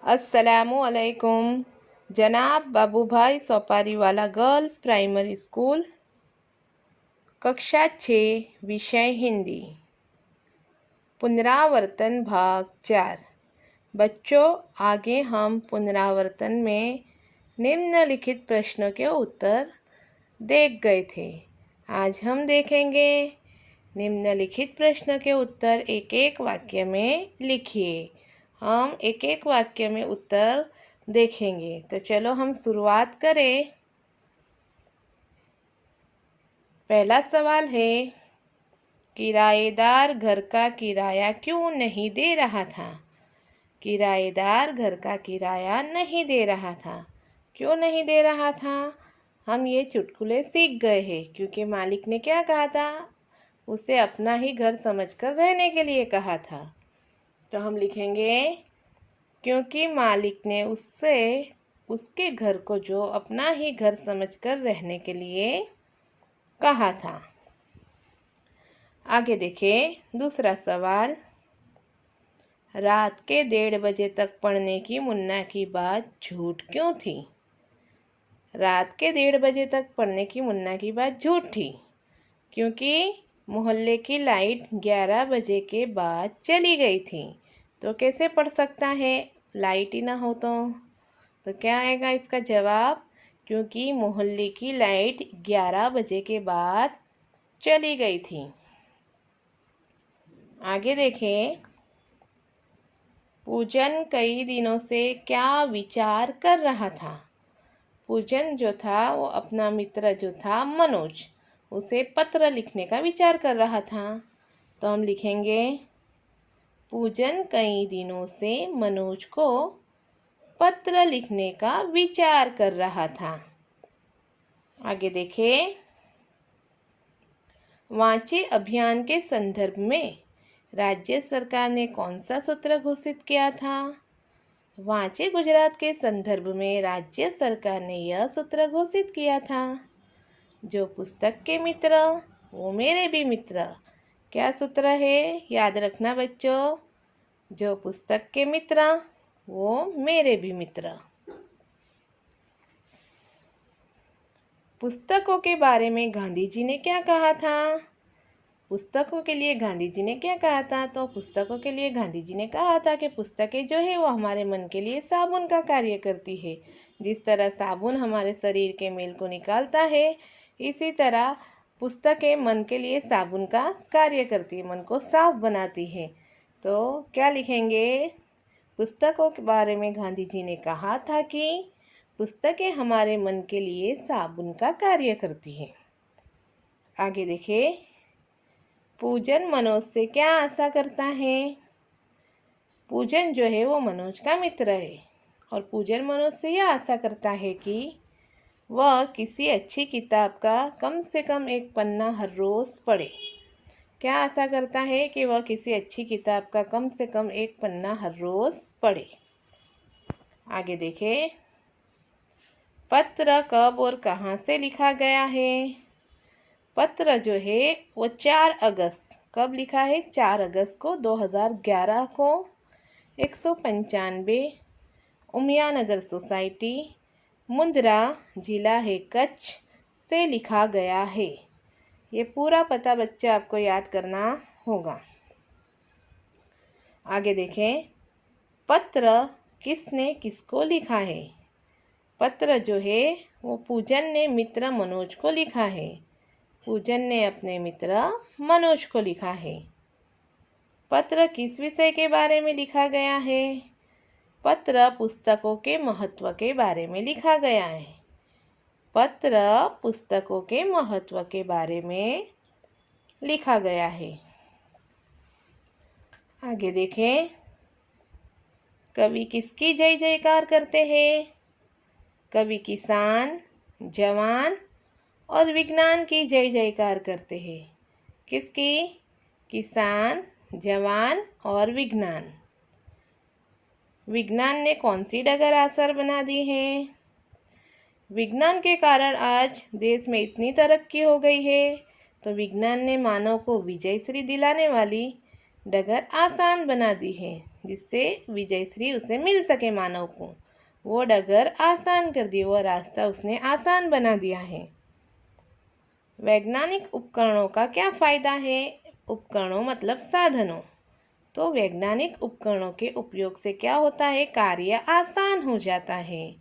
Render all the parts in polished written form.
अस्सलामुअलैकुम। जनाब Babubhai सोपारीवाला girls primary school, कक्षा 6, विषय हिंदी। पुनरावर्तन भाग 4। बच्चों, आगे हम पुनरावर्तन में निम्नलिखित प्रश्नों के उत्तर देख गए थे। आज हम देखेंगे निम्नलिखित प्रश्नों के उत्तर एक एक वाक्य में लिखिए। हम एक एक वाक्य में उत्तर देखेंगे। तो चलो हम शुरुआत करें। पहला सवाल है, किराएदार घर का किराया क्यों नहीं दे रहा था? किराएदार घर का किराया नहीं दे रहा था। क्यों नहीं दे रहा था? हम ये चुटकुले सीख गए हैं, क्योंकि मालिक ने क्या कहा था? उसे अपना ही घर समझकर रहने के लिए कहा था। तो हम लिखेंगे, क्योंकि मालिक ने उसके घर को जो अपना ही घर समझकर रहने के लिए कहा था। आगे देखें दूसरा सवाल। रात के 1:30 बजे तक पढ़ने की मुन्ना की बात झूठ क्यों थी? रात के 1:30 बजे तक पढ़ने की मुन्ना की बात झूठ थी, क्योंकि मोहल्ले की लाइट 11 बजे के बाद चली गई थी। तो कैसे पढ़ सकता है लाइट ही ना हो तो क्या आएगा इसका जवाब? क्योंकि मोहल्ले की लाइट 11 बजे के बाद चली गई थी। आगे देखें। पूजन कई दिनों से क्या विचार कर रहा था? पूजन जो था वो अपना मित्र जो था मनोज, उसे पत्र लिखने का विचार कर रहा था। तो हम लिखेंगे, पूजन कई दिनों से मनोज को पत्र लिखने का विचार कर रहा था। आगे देखें। वांचे अभियान के संदर्भ में राज्य सरकार ने कौन सा सूत्र घोषित किया था? वांचे गुजरात के संदर्भ में राज्य सरकार ने यह सूत्र घोषित किया था, जो पुस्तक के मित्र वो मेरे भी मित्र। क्या सूत्र है? याद रखना बच्चों, जो पुस्तक के मित्र वो मेरे भी मित्र। पुस्तकों के बारे में गांधी जी ने क्या कहा था? पुस्तकों के लिए गांधी जी ने क्या कहा था? तो पुस्तकों के लिए गांधी जी ने कहा था कि पुस्तकें जो है वो हमारे मन के लिए साबुन का कार्य करती है। जिस तरह साबुन हमारे शरीर के मैल को निकालता है, इसी तरह पुस्तकें मन के लिए साबुन का कार्य करती है, मन को साफ बनाती है। तो क्या लिखेंगे? पुस्तकों के बारे में गांधी जी ने कहा था कि पुस्तकें हमारे मन के लिए साबुन का कार्य करती है। आगे देखिए। पूजन मनोज से क्या आशा करता है? पूजन जो है वो मनोज का मित्र है, और पूजन मनोज से यह आशा करता है कि वह किसी अच्छी किताब का कम से कम एक पन्ना हर रोज़ पढ़े। क्या आशा करता है? कि वह किसी अच्छी किताब का कम से कम एक पन्ना हर रोज़ पढ़े। आगे देखें। पत्र कब और कहाँ से लिखा गया है? पत्र जो है वो 4 अगस्त, कब लिखा है? 4 अगस्त को 2011 को 195 उमियानगर सोसाइटी, मुंद्रा, जिला है कच्छ से लिखा गया है। ये पूरा पता बच्चे आपको याद करना होगा। आगे देखें। पत्र किसने किसको लिखा है? पत्र जो है वो पूजन ने मित्र मनोज को लिखा है। पूजन ने अपने मित्र मनोज को लिखा है। पत्र किस विषय के बारे में लिखा गया है? पत्र पुस्तकों के महत्व के बारे में लिखा गया है। पत्र पुस्तकों के महत्व के बारे में लिखा गया है। आगे देखें। कवि किसकी जय जयकार करते हैं? कवि किसान, जवान और विज्ञान की जय जयकार करते हैं। किसकी? किसान, जवान और विज्ञान। विज्ञान ने कौन सी डगर आसार बना दी है? विज्ञान के कारण आज देश में इतनी तरक्की हो गई है, तो विज्ञान ने मानव को विजय श्री दिलाने वाली डगर आसान बना दी है। जिससे विजयश्री उसे मिल सके मानव को। वो डगर आसान कर दी, वो रास्ता उसने आसान बना दिया है। वैज्ञानिक उपकरणों का क्या फ़ायदा है? उपकरणों मतलब साधनों। तो वैज्ञानिक उपकरणों के उपयोग से क्या होता है? कार्य आसान हो जाता है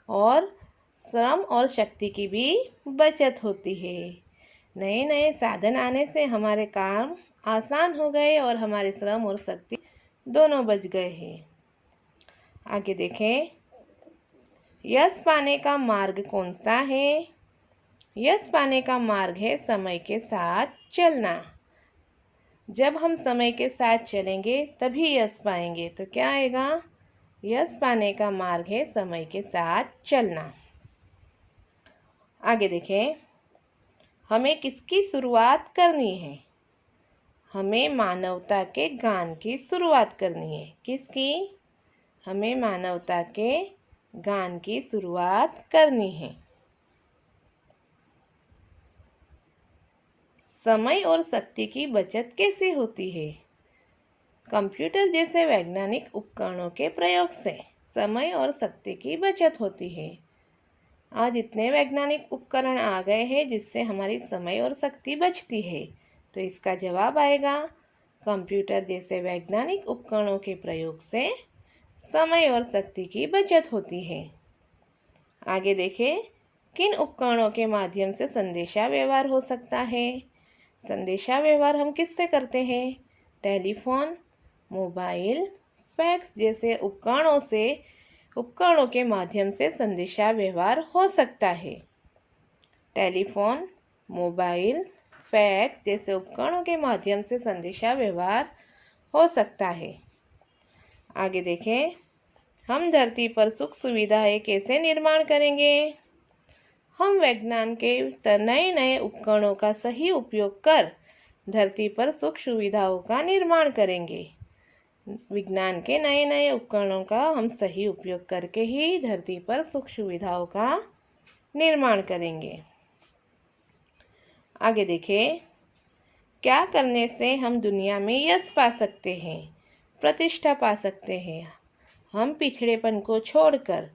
और श्रम और शक्ति की भी बचत होती है। नए नए साधन आने से हमारे काम आसान हो गए और हमारे श्रम और शक्ति दोनों बच गए हैं। आगे देखें, यश पाने का मार्ग कौन सा है? यश पाने का मार्ग है समय के साथ चलना। जब हम समय के साथ चलेंगे तभी यश पाएंगे। तो क्या आएगा? यश पाने का मार्ग है समय के साथ चलना। आगे देखें, हमें किसकी शुरुआत करनी है? हमें मानवता के गान की शुरुआत करनी है। किसकी? हमें मानवता के गान की शुरुआत करनी है। समय और शक्ति की बचत कैसे होती है? कंप्यूटर जैसे वैज्ञानिक उपकरणों के प्रयोग से समय और शक्ति की बचत होती है। आज इतने वैज्ञानिक उपकरण आ गए हैं जिससे हमारी समय और शक्ति बचती है। तो इसका जवाब आएगा, कंप्यूटर जैसे वैज्ञानिक उपकरणों के प्रयोग से समय और शक्ति की बचत होती है। आगे देखें, किन उपकरणों के माध्यम से संदेशा व्यवहार हो सकता है? संदेशा व्यवहार हम किससे करते हैं? टेलीफोन, मोबाइल, फैक्स जैसे उपकरणों के माध्यम से संदेशा व्यवहार हो सकता है। टेलीफोन, मोबाइल, फैक्स जैसे उपकरणों के माध्यम से संदेशा व्यवहार हो सकता है। आगे देखें, हम धरती पर सुख सुविधाएं कैसे निर्माण करेंगे? हम विज्ञान के नए नए उपकरणों का सही उपयोग कर धरती पर सुख सुविधाओं का निर्माण करेंगे। विज्ञान के नए नए उपकरणों का हम सही उपयोग करके ही धरती पर सुख सुविधाओं का निर्माण करेंगे। आगे देखें, क्या करने से हम दुनिया में यश पा सकते हैं, प्रतिष्ठा पा सकते हैं? हम पिछड़ेपन को छोड़कर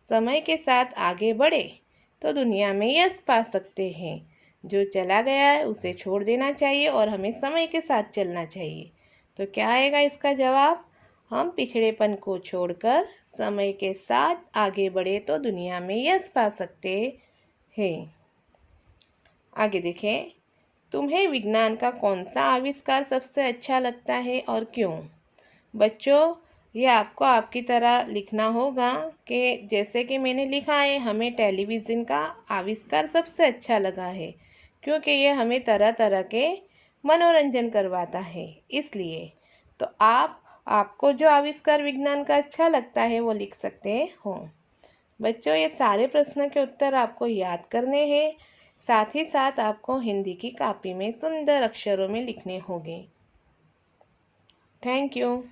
समय के साथ आगे बढ़े तो दुनिया में यश पा सकते हैं। जो चला गया है उसे छोड़ देना चाहिए और हमें समय के साथ चलना चाहिए। तो क्या आएगा इसका जवाब? हम पिछड़ेपन को छोड़कर समय के साथ आगे बढ़े तो दुनिया में यश पा सकते हैं। आगे देखें, तुम्हें विज्ञान का कौन सा आविष्कार सबसे अच्छा लगता है और क्यों? बच्चों, ये आपको आपकी तरह लिखना होगा कि जैसे कि मैंने लिखा है, हमें टेलीविज़न का आविष्कार सबसे अच्छा लगा है क्योंकि ये हमें तरह तरह के मनोरंजन करवाता है, इसलिए। तो आपको जो आविष्कार विज्ञान का अच्छा लगता है वो लिख सकते हो। बच्चों, ये सारे प्रश्न के उत्तर आपको याद करने हैं, साथ ही साथ आपको हिंदी की कॉपी में सुंदर अक्षरों में लिखने होंगे। Thank you.